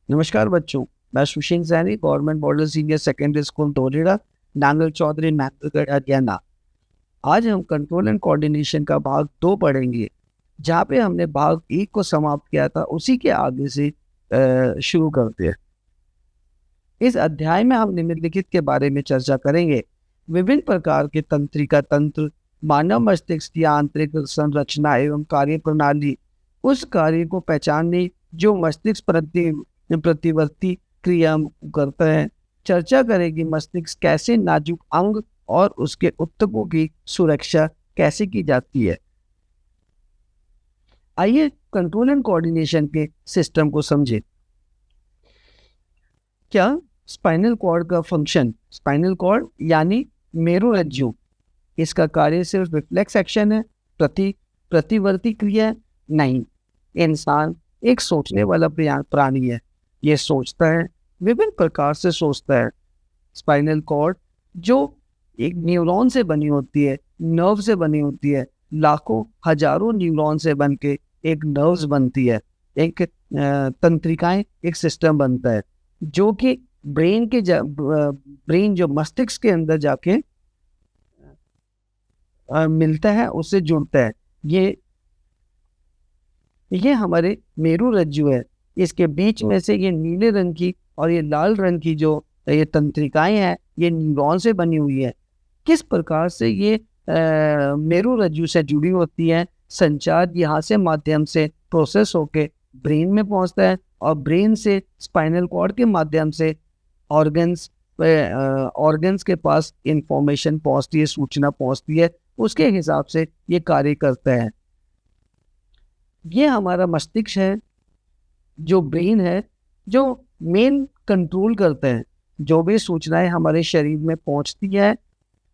नमस्कार बच्चों। मैं Sushil Saini, government model senior secondary school Dholera, Nangal Chaudhary, Nangalgarh, Haryana. आज हम कंट्रोल एंड कोऑर्डिनेशन का भाग 2 पढ़ेंगे। जहाँ पे हमने भाग 1 को समाप्त किया था, उसी के आगे से शुरू करते हैं। इस अध्याय में हम निम्नलिखित के बारे में चर्चा करेंगे: विभिन्न प्रकार के तंत्रिका तंत्र, मानव मस्तिष्क की आंतरिक संरचना एवं कार्य प्रणाली, उस कार्य को पहचानने जो मस्तिष्क प्रतिवर्ती क्रिया करता है। चर्चा करेगी मस्तिष्क कैसे नाजुक अंग और उसके ऊतकों की सुरक्षा कैसे की जाती है। आइए कंट्रोल एंड कोऑर्डिनेशन के सिस्टम को समझें। क्या स्पाइनल कॉर्ड का फंक्शन, स्पाइनल कॉर्ड यानी मेरुरज्जु, इसका कार्य सिर्फ रिफ्लेक्स एक्शन है, प्रतिवर्ती क्रिया है? नहीं। इंसान एक सोचने वाला प्राणी है। ये सोचता है, विभिन्न प्रकार से सोचता है। स्पाइनल कॉर्ड जो एक न्यूरॉन से बनी होती है, नर्व से बनी होती है, लाखों हजारों न्यूरॉन से बन के एक नर्व्स बनती है, एक तंत्रिकाएं, एक सिस्टम बनता है जो कि ब्रेन जो मस्तिष्क के अंदर जाके मिलता है, उससे जुड़ता है। ये हमारे मेरुरज्जु है। इसके बीच में से ये नीले रंग की और ये लाल रंग की जो ये तंत्रिकाएं हैं, ये न्यूरॉन से बनी हुई है। किस प्रकार से ये मेरुरज्जु से जुड़ी होती है? संचार यहाँ से माध्यम से प्रोसेस होके ब्रेन में पहुंचता है और ब्रेन से स्पाइनल कॉर्ड के माध्यम से ऑर्गन्स के पास इंफॉर्मेशन पहुंचती है, सूचना पहुंचती है। उसके हिसाब से ये कार्य करता है। ये हमारा मस्तिष्क है, जो ब्रेन है, जो मेन कंट्रोल करते हैं जो भी सूचनाएं हमारे शरीर में पहुंचती है,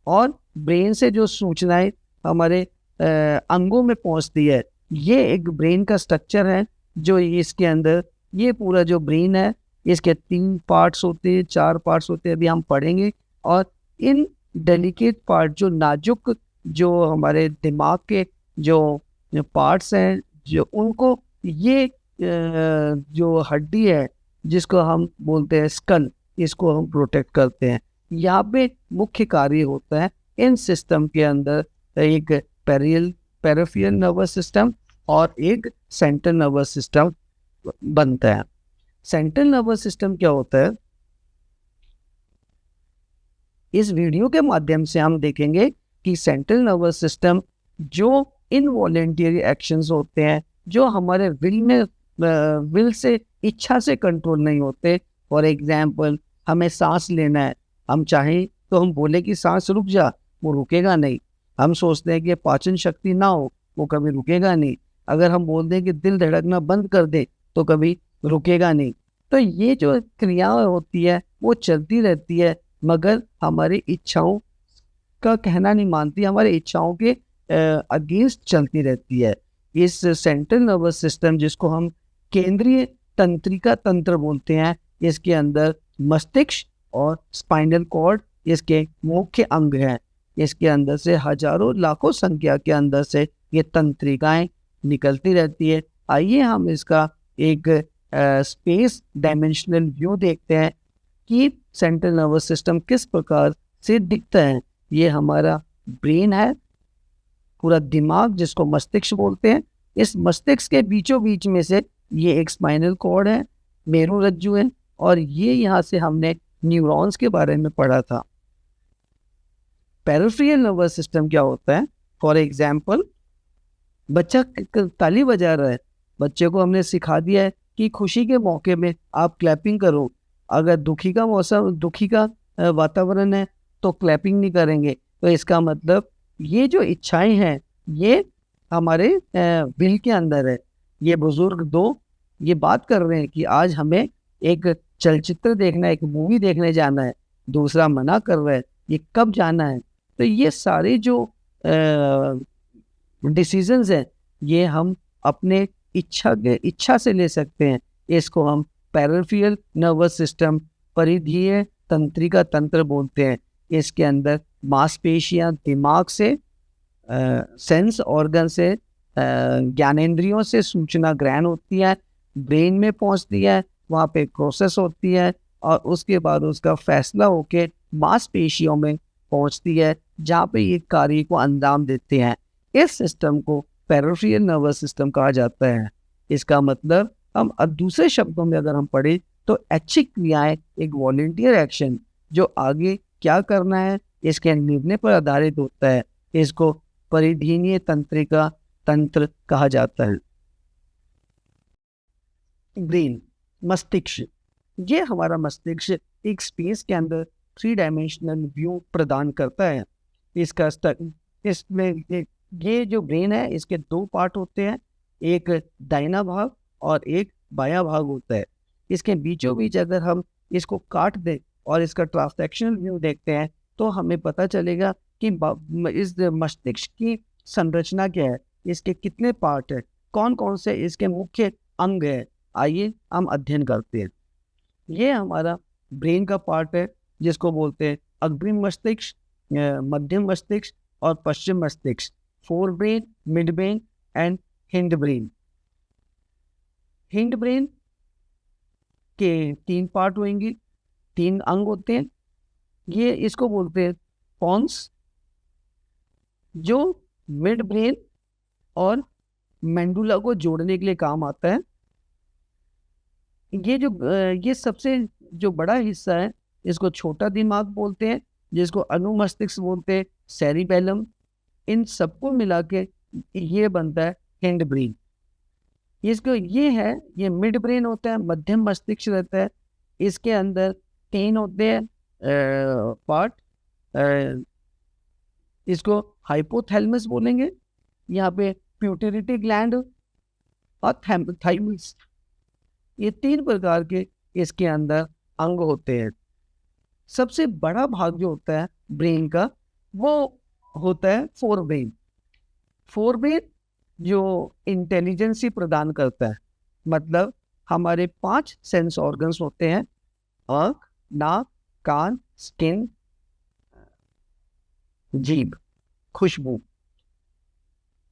और ब्रेन से जो सूचनाएं हमारे अंगों में पहुंचती है। ये एक ब्रेन का स्ट्रक्चर है जो इसके अंदर, ये पूरा जो ब्रेन है, इसके 3 पार्ट्स होते हैं, 4 पार्ट्स होते हैं, अभी हम पढ़ेंगे। और इन डेलिकेट पार्ट, जो नाजुक, जो हमारे दिमाग के जो पार्ट्स हैं, जो उनको ये जो हड्डी है जिसको हम बोलते हैं स्कल, इसको हम प्रोटेक्ट करते हैं। यहाँ पे मुख्य कार्य होता है इन सिस्टम के अंदर एक पेरिफेरल नर्वस सिस्टम और एक सेंट्रल नर्वस सिस्टम बनता है। सेंट्रल नर्वस सिस्टम क्या होता है? इस वीडियो के माध्यम से हम देखेंगे कि सेंट्रल नर्वस सिस्टम जो इनवॉलेंटरी एक्शंस होते हैं, जो हमारे विल से, इच्छा से कंट्रोल नहीं होते। फॉर एग्जाम्पल, हमें सांस लेना है, हम चाहें तो हम बोले कि सांस रुक जा, वो रुकेगा नहीं। हम सोचते हैं कि पाचन शक्ति ना हो, वो कभी रुकेगा नहीं। अगर हम बोल दें कि दिल धड़कना बंद कर दे, तो कभी रुकेगा नहीं। तो ये जो क्रियाएं होती है वो चलती रहती है, मगर हमारी इच्छाओं का कहना नहीं मानती, हमारी इच्छाओं के अगेंस्ट चलती रहती है। इस सेंट्रल नर्वस सिस्टम, जिसको हम केंद्रीय तंत्रिका तंत्र बोलते हैं, इसके अंदर मस्तिष्क और स्पाइनल कॉर्ड इसके मुख्य अंग हैं। इसके अंदर से हजारों लाखों संख्या के अंदर से ये तंत्रिकाएं निकलती रहती है। आइए हम इसका एक स्पेस डायमेंशनल व्यू देखते हैं कि सेंट्रल नर्वस सिस्टम किस प्रकार से दिखता है। ये हमारा ब्रेन है, पूरा दिमाग, जिसको मस्तिष्क बोलते हैं। इस मस्तिष्क के बीचों बीच में से ये एक स्पाइनल कॉर्ड है, मेरुरज्जु है, और ये यहाँ से हमने न्यूरॉन्स के बारे में पढ़ा था। पेरिफेरल नर्वस सिस्टम क्या होता है? फॉर एग्जाम्पल, बच्चा ताली बजा रहा है, बच्चे को हमने सिखा दिया है कि खुशी के मौके में आप क्लैपिंग करो। अगर दुखी का मौसम, दुखी का वातावरण है, तो क्लैपिंग नहीं करेंगे। तो इसका मतलब ये जो इच्छाएं हैं, ये हमारे विल के अंदर है। ये बुजुर्ग दो ये बात कर रहे हैं कि आज हमें एक चलचित्र देखना है, एक मूवी देखने जाना है, दूसरा मना कर रहा है, ये कब जाना है। तो ये सारे जो डिसीजंस हैं, ये हम अपने इच्छा से ले सकते हैं। इसको हम पेरिफेरल नर्वस सिस्टम, परिधीय तंत्रिका तंत्र बोलते हैं। इसके अंदर मांसपेशियां दिमाग से, सेंस ऑर्गन से, ज्ञानेंद्रियों से सूचना ग्रहण होती है, ब्रेन में पहुंचती है, वहाँ पे प्रोसेस होती है और उसके बाद उसका फैसला होके मांसपेशियों में पहुँचती है, जहाँ पे ये कार्य को अंजाम देते हैं। इस सिस्टम को पेरिफेरल नर्वस सिस्टम कहा जाता है। इसका मतलब हम दूसरे शब्दों में अगर हम पढ़ें तो ऐच्छिक क्रियाएं एक वॉलंटियर एक्शन जो आगे क्या करना है इसके निर्णय पर आधारित होता है, इसको परिधीनीय तंत्रिका तंत्र कहा जाता है। ब्रेन, मस्तिष्क, ये हमारा मस्तिष्क एक स्पेस के अंदर 3 डायमेंशनल व्यू प्रदान करता है। इसमें ये जो ब्रेन है इसके 2 पार्ट होते हैं, एक दाहिना भाग और एक बायां भाग होता है। इसके बीचों बीच अगर हम इसको काट दें और इसका ट्रांसैक्शनल व्यू देखते हैं तो हमें पता चलेगा कि इस मस्तिष्क की संरचना क्या है, इसके कितने पार्ट है, कौन कौन से इसके मुख्य अंग है। आइए हम अध्ययन करते हैं। ये हमारा ब्रेन का पार्ट है जिसको बोलते हैं अग्रिम मस्तिष्क, मध्यम मस्तिष्क और पश्चिम मस्तिष्क, four brain, mid brain and hind brain. Hind brain के 3 पार्ट होंगे, 3 अंग होते हैं। ये इसको बोलते हैं पॉन्स, जो मिड ब्रेन और मेंडुला को जोड़ने के लिए काम आता है। ये सबसे जो बड़ा हिस्सा है इसको छोटा दिमाग बोलते हैं, जिसको अनुमस्तिष्क बोलते हैं, सेरिबेलम। इन सबको मिला के ये बनता है हिंड ब्रेन। ये मिड ब्रेन होता है, मध्यम मस्तिष्क रहता है। इसके अंदर 3 होते हैं पार्ट। इसको हाइपोथैलेमस बोलेंगे, यहाँ पे प्यूटरिटी ग्लैंड और थाइमस, ये 3 प्रकार के इसके अंदर अंग होते हैं। सबसे बड़ा भाग जो होता है ब्रेन का वो होता है फोर ब्रेन। फोर ब्रेन जो इंटेलिजेंस प्रदान करता है, मतलब हमारे 5 सेंस ऑर्गन्स होते हैं, आँख, नाक, कान, स्किन, जीभ, खुशबू।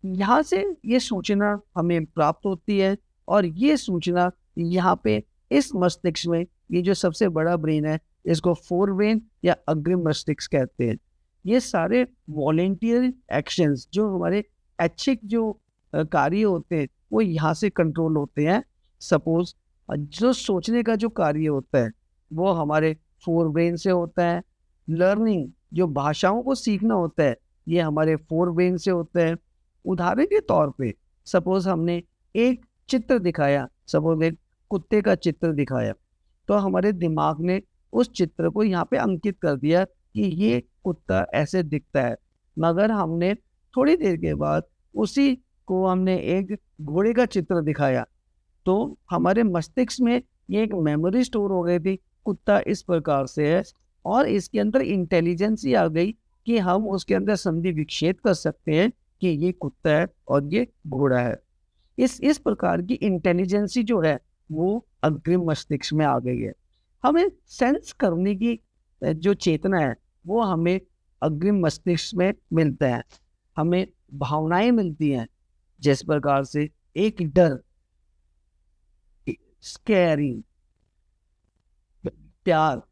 यहाँ से ये सूचना हमें प्राप्त होती है और ये सूचना यहाँ पे इस मस्तिष्क में, ये जो सबसे बड़ा ब्रेन है इसको फोर ब्रेन या अग्रिम मस्तिष्क कहते हैं। ये सारे वॉलेंटियर एक्शंस जो हमारे ऐच्छिक जो कार्य होते हैं वो यहाँ से कंट्रोल होते हैं। सपोज जो सोचने का जो कार्य होता है वो हमारे फोर ब्रेन से होता है। लर्निंग, जो भाषाओं को सीखना होता है, ये हमारे फोर ब्रेन से होता है। उदाहरण के तौर पे सपोज हमने एक चित्र दिखाया, सपोज एक कुत्ते का चित्र दिखाया, तो हमारे दिमाग ने उस चित्र को यहाँ पे अंकित कर दिया कि ये कुत्ता ऐसे दिखता है। मगर हमने थोड़ी देर के बाद उसी को हमने एक घोड़े का चित्र दिखाया, तो हमारे मस्तिष्क में ये एक मेमोरी स्टोर हो गई थी, कुत्ता इस प्रकार से है, और इसके अंदर इंटेलिजेंस ही आ गई कि हम उसके अंदर संधि विच्छेद कर सकते हैं कि ये कुत्ता है और ये घोड़ा है। इस प्रकार की इंटेलिजेंसी जो है वो अग्रिम मस्तिष्क में आ गई है। हमें सेंस करने की जो चेतना है वो हमें अग्रिम मस्तिष्क में मिलता है। हमें भावनाएं मिलती हैं, जिस प्रकार से एक डर, स्कैरिंग, प्यार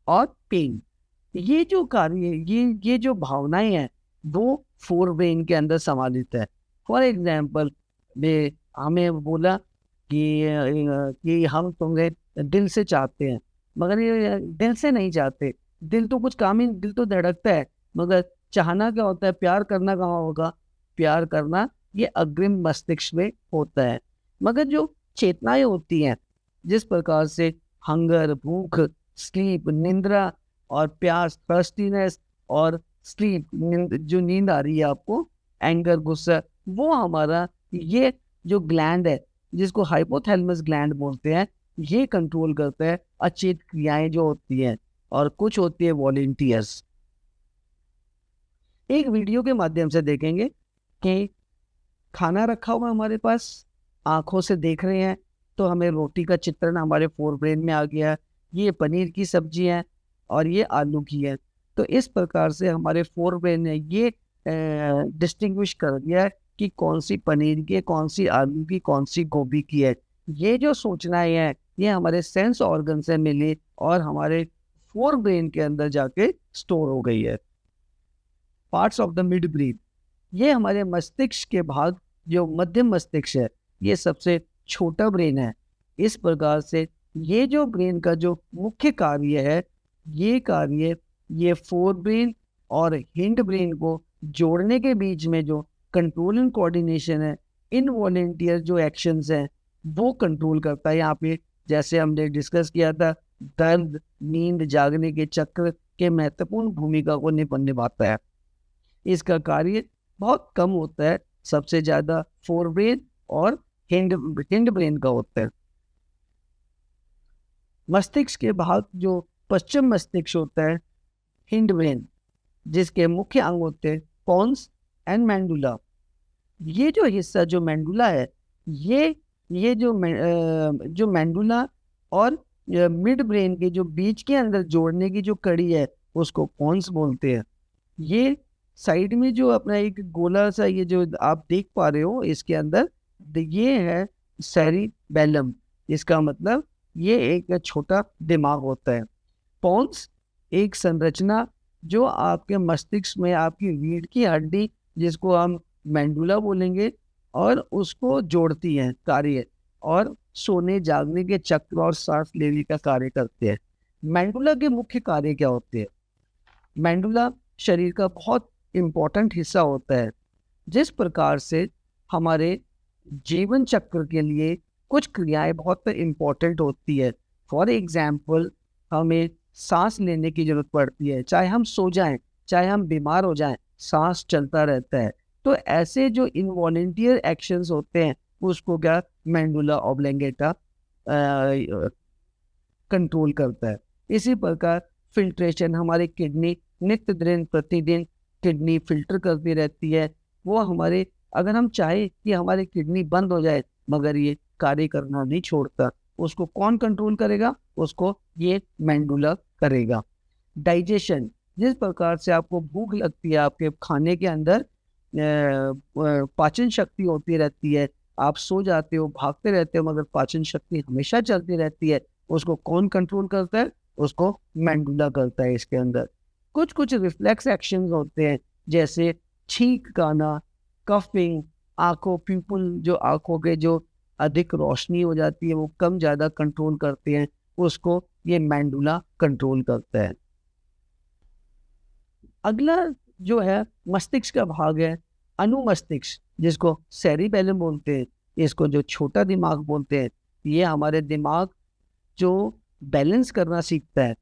और पेन। ये जो कार्य, ये जो भावनाएं हैं वो फोर ब्रेन के अंदर समाहित है। फॉर एग्जाम्पल हमें बोला कि हम तुम्हें दिल से चाहते हैं, मगर ये दिल से नहीं चाहते। दिल तो कुछ काम ही, दिल तो धड़कता है, मगर चाहना क्या होता है, प्यार करना कहाँ होगा? प्यार करना ये अग्रिम मस्तिष्क में होता है। मगर जो चेतनाएं होती हैं, जिस प्रकार से हंगर, भूख, स्लीप, निंद्रा और प्यास, थर्स्टीनेस और स्लीप, जो नींद आ रही है आपको, एंगर, गुस्सा, वो हमारा ये जो ग्लैंड है जिसको हाइपोथैलेमस ग्लैंड बोलते हैं, ये कंट्रोल करता है अचेत क्रियाएं जो होती हैं, और कुछ होती है वॉलेंटियर्स। एक वीडियो के माध्यम से देखेंगे कि खाना रखा हुआ हमारे पास, आंखों से देख रहे हैं तो हमें रोटी का चित्रण हमारे फोर ब्रेन में आ गया, ये पनीर की सब्जी है और ये आलू की है। तो इस प्रकार से हमारे फोर ब्रेन ने ये डिस्टिंग्विश कर दिया है कि कौन सी पनीर की है, कौन सी आलू की, कौन सी गोभी की है। ये जो सूचनाएं हैं ये हमारे सेंस ऑर्गन से मिली और हमारे फोर ब्रेन के अंदर जाके स्टोर हो गई है। Parts of the mid brain, ये हमारे मस्तिष्क के भाग, जो मध्य मस्तिष्क है, ये सबसे छोटा ब्रेन है। इस प्रकार से ये जो ब्रेन का जो मुख्य कार्य है, ये कार्य ये फोर ब्रेन और हिंड ब्रेन को जोड़ने के बीच में जो कंट्रोल एंड कोऑर्डिनेशन है, इनवॉलेंटियर जो एक्शंस हैं वो कंट्रोल करता है। यहाँ पे जैसे हमने डिस्कस किया था, दर्द, नींद, जागने के चक्र के महत्वपूर्ण भूमिका को निभाता है। इसका कार्य बहुत कम होता है, सबसे ज्यादा फोर ब्रेन और हिंड ब्रेन का होता है। मस्तिष्क के भाग जो पश्चिम मस्तिष्क होता है, हिंड ब्रेन, जिसके मुख्य अंग होते हैं पोन्स एंड मैंडुला। ये जो हिस्सा जो मैंडुला है, ये जो मैंडुला और मिड ब्रेन के जो बीच के अंदर जोड़ने की जो कड़ी है उसको पोन्स बोलते हैं। ये साइड में जो अपना एक गोला सा ये जो आप देख पा रहे हो इसके अंदर, ये है सेरिबेलम। इसका मतलब ये एक छोटा दिमाग होता है। पोन्स एक संरचना जो आपके मस्तिष्क में आपकी रीढ़ की हड्डी, जिसको हम मैंडुला बोलेंगे, और उसको जोड़ती है कार्य, और सोने जागने के चक्र और सांस लेने का कार्य करते हैं। मैंडुला के मुख्य कार्य क्या होते हैं? मैंडुला शरीर का बहुत इम्पोर्टेंट हिस्सा होता है। जिस प्रकार से हमारे जीवन चक्र के लिए कुछ क्रियाएं बहुत इम्पोर्टेंट होती है। फॉर एग्जाम्पल, हमें सांस लेने की जरूरत पड़ती है, चाहे हम सो जाएं, चाहे हम बीमार हो जाएं, सांस चलता रहता है। तो ऐसे जो इनवॉलेंटियर एक्शंस होते हैं उसको क्या मैंडुला ऑब्लेंगेटा कंट्रोल करता है। इसी प्रकार फिल्ट्रेशन, हमारी किडनी नित्य दिन प्रतिदिन किडनी फिल्टर करती रहती है। वो हमारे, अगर हम चाहे कि हमारी किडनी बंद हो जाए मगर ये कार्य करना नहीं छोड़ता, उसको कौन कंट्रोल करेगा? उसको ये मैंडुला करेगा। डाइजेशन, जिस प्रकार से आपको भूख लगती है, आपके खाने के अंदर पाचन शक्ति होती रहती है, आप सो जाते हो, भागते रहते हो, मगर पाचन शक्ति हमेशा चलती रहती है, उसको कौन कंट्रोल करता है? उसको मैंडुला करता है। इसके अंदर कुछ कुछ रिफ्लेक्स एक्शंस होते हैं, जैसे छींक आना, कफिंग, आंखों प्यूपल, जो आंखों के जो अधिक रोशनी हो जाती है वो कम ज्यादा कंट्रोल करते हैं, उसको ये मैंडुला कंट्रोल करता है। अगला जो है मस्तिष्क का भाग है अनुमस्तिष्क, जिसको सेरिबेलम बोलते हैं, इसको जो छोटा दिमाग बोलते हैं। ये हमारे दिमाग जो बैलेंस करना सीखता है।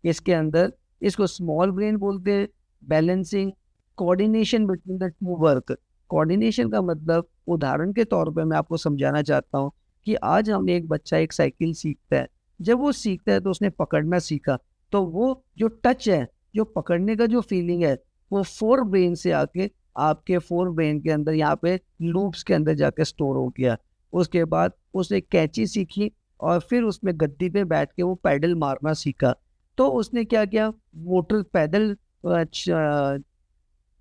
इसके अंदर इसको स्मॉल ब्रेन बोलते हैं। Balancing, coordination between the two work. Coordination का मतलब, उदाहरण के तौर पे मैं आपको समझाना चाहता हूँ कि आज हम एक बच्चा एक साइकिल सीखता है। जब वो सीखता है तो उसने पकड़ना सीखा, तो वो जो टच है, जो पकड़ने का जो फीलिंग है, वो फोर ब्रेन से आके आपके फोर ब्रेन के अंदर यहाँ पे लूप्स के अंदर जाके स्टोर हो गया। उसके बाद उसने कैंची सीखी और फिर उसमें गद्दी पे बैठ के वो पैडल मारना सीखा। तो उसने क्या किया, मोटर पैदल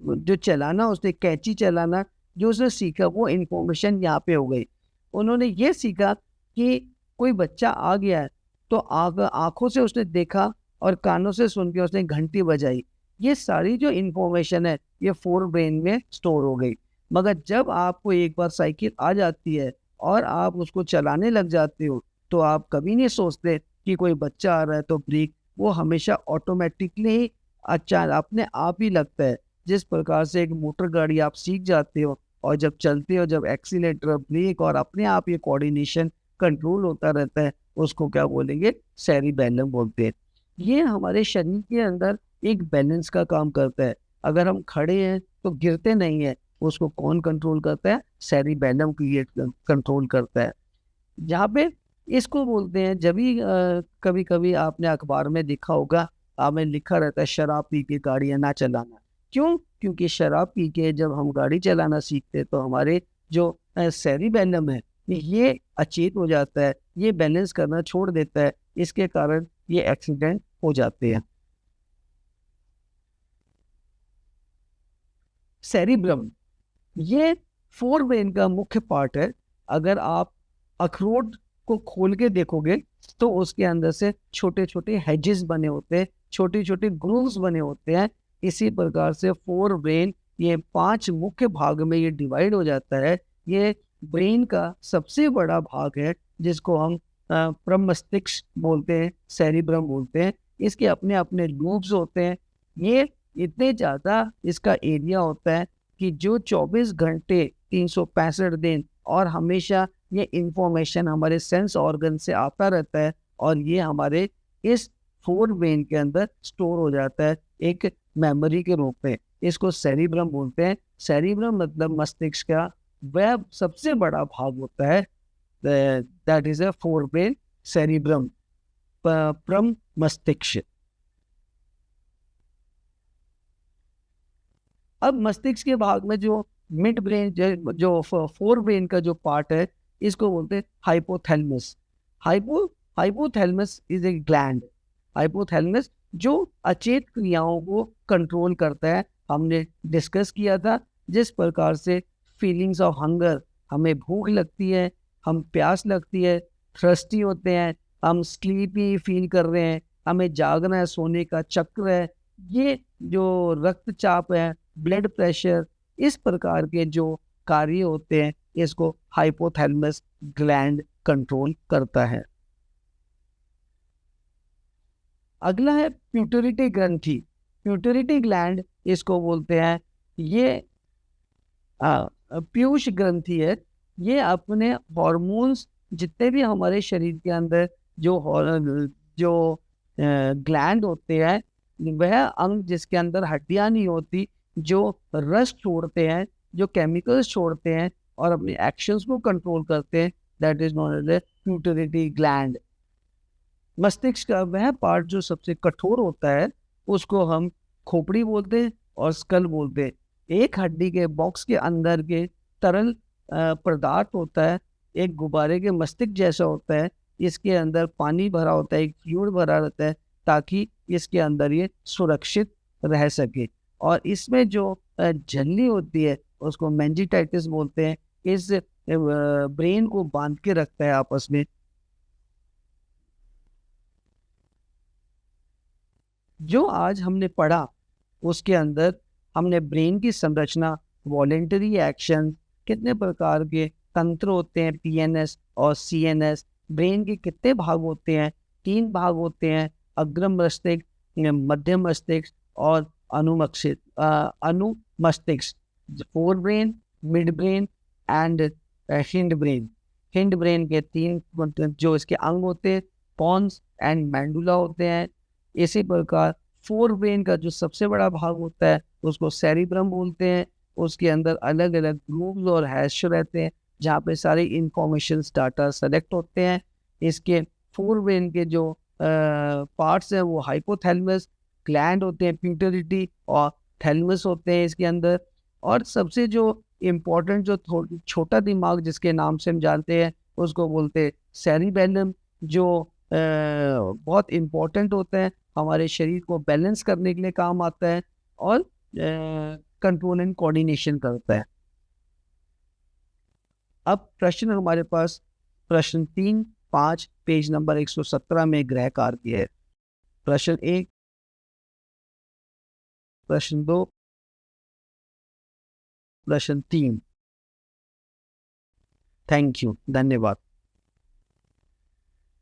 जो चलाना, उसने कैंची चलाना जो उसने सीखा, वो इन्फॉर्मेशन यहाँ पे हो गई। उन्होंने ये सीखा कि कोई बच्चा आ गया है, तो आंखों से उसने देखा और कानों से सुन के उसने घंटी बजाई। ये सारी जो इन्फॉर्मेशन है ये फोर ब्रेन में स्टोर हो गई। मगर जब आपको एक बार साइकिल आ जाती है और आप उसको चलाने लग जाते हो, तो आप कभी नहीं सोचते कि कोई बच्चा आ रहा है तो ब्रेक, वो हमेशा ऑटोमेटिकली ही अच्छा अपने आप ही लगता है। जिस प्रकार से एक मोटर गाड़ी आप सीख जाते हो और जब चलते हो, जब एक्सीलेटर, ब्रेक और अपने आप ये कोऑर्डिनेशन कंट्रोल होता रहता है, उसको क्या बोलेंगे? सेरिबेलम बोलते हैं। ये हमारे शरीर के अंदर एक बैलेंस का काम करता है। अगर हम खड़े हैं तो गिरते नहीं है, उसको कौन कंट्रोल करता है? सेरिबेलम क्रिएट कंट्रोल करता है। जहाँ पे इसको बोलते हैं, जब भी कभी कभी आपने अखबार में देखा होगा, हमें लिखा रहता है शराब पी के गाड़ियां ना चलाना। क्यों? क्योंकि शराब पी के जब हम गाड़ी चलाना सीखते हैं तो हमारे जो सेरिबेलम है ये अचेत हो जाता है, ये बैलेंस करना छोड़ देता है। इसके कारण ये एक्सीडेंट हो जाते हैं। सेरिब्रम ये फोर ब्रेन का मुख्य पार्ट है। अगर आप अखरोट को खोल के देखोगे तो उसके अंदर से छोटे छोटे हेजेस बने होते हैं, छोटे छोटे ग्रूव्स बने होते हैं। इसी प्रकार से फोर ब्रेन ये 5 मुख्य भाग में ये डिवाइड हो जाता है। ये ब्रेन का सबसे बड़ा भाग है जिसको हम प्रमस्तिष्क बोलते हैं, सेरिब्रम बोलते हैं। इसके अपने अपने लूब्स होते हैं। ये इतने ज़्यादा इसका एरिया होता है कि जो 24 घंटे 365 दिन और हमेशा ये इंफॉर्मेशन हमारे सेंस ऑर्गन से आता रहता है और ये हमारे इस फोर ब्रेन के अंदर स्टोर हो जाता है एक मेमोरी के रूप में। इसको सेरिब्रम बोलते हैं। सेरिब्रम मतलब मस्तिष्क का वह सबसे बड़ा भाग होता है, that is a fore brain cerebrum, प्रम मस्तिष्क। अब मस्तिष्क के भाग में जो मिड ब्रेन जो फोर ब्रेन का जो पार्ट है इसको बोलते हैं hypothalamus. Hypothalamus is a gland. Hypothalamus जो अचेत क्रियाओं को कंट्रोल करता है। हमने डिस्कस किया था जिस प्रकार से फीलिंग्स ऑफ हंगर, हमें भूख लगती है, हम प्यास लगती है, थ्रस्टी होते हैं, हम स्लीपी फील कर रहे हैं, हमें जागना है, सोने का चक्र है, ये जो रक्तचाप है, ब्लड प्रेशर, इस प्रकार के जो कार्य होते हैं इसको हाइपोथैलेमस ग्लैंड कंट्रोल करता है। अगला है प्यूटरिटी ग्रंथि। प्यूटरिटी ग्लैंड इसको बोलते हैं। ये पीयूष ग्रंथि है। ये अपने हॉर्मोन्स जितने भी हमारे शरीर के अंदर जो ग्लैंड होते हैं, वह अंग जिसके अंदर हड्डियां नहीं होती, जो रस छोड़ते हैं, जो केमिकल्स छोड़ते हैं और अपने एक्शंस को कंट्रोल करते हैं, that is known as a pituitary gland. मस्तिष्क का वह पार्ट जो सबसे कठोर होता है उसको हम खोपड़ी बोलते हैं और स्कल बोलते हैं। एक हड्डी के बॉक्स के अंदर के तरल पदार्थ होता है, एक गुब्बारे के मस्तिष्क जैसा होता है। इसके अंदर पानी भरा होता है, एक फ्लूइड भरा रहता है ताकि इसके अंदर ये सुरक्षित रह सके। और इसमें जो झिल्ली होती है उसको मेनिंजाइटिस बोलते हैं। इस ब्रेन को बांध के रखता है आपस में। जो आज हमने पढ़ा उसके अंदर हमने ब्रेन की संरचना, वॉलेंटरी एक्शन, कितने प्रकार के तंत्र होते हैं, पीएनएस और सीएनएस, ब्रेन के कितने भाग होते हैं, 3 भाग होते हैं, अग्रम मस्तिष्क, मध्यम मस्तिष्क और अनुमस्तिष्क, fore brain, mid brain and hind brain. Hind brain के 3 जो इसके अंग होते हैं, पॉन्स एंड मैंडुला होते हैं। इसी प्रकार फोर ब्रेन का जो सबसे बड़ा भाग होता है उसको सेरिब्रम बोलते हैं। उसके अंदर अलग अलग ग्रूव्स और हैश रहते हैं जहाँ पे सारे इंफॉर्मेशन डाटा सेलेक्ट होते हैं। इसके फोर ब्रेन के जो पार्ट्स हैं वो हाइपोथैलेमस ग्लैंड होते हैं, प्यूटरिटी और थैलेमस होते हैं इसके अंदर। और सबसे जो इम्पोर्टेंट जो छोटा दिमाग जिसके नाम से हम जानते हैं उसको बोलते हैं सेरिबेलम, जो बहुत इम्पोर्टेंट होता है, हमारे शरीर को बैलेंस करने के लिए काम आता है और कंट्रोल एंड कोऑर्डिनेशन करता है। अब प्रश्न हमारे पास प्रश्न 3, 5 पेज नंबर 117 में गृह कार्य है। प्रश्न 1, प्रश्न 2, प्रश्न 3। थैंक यू, धन्यवाद।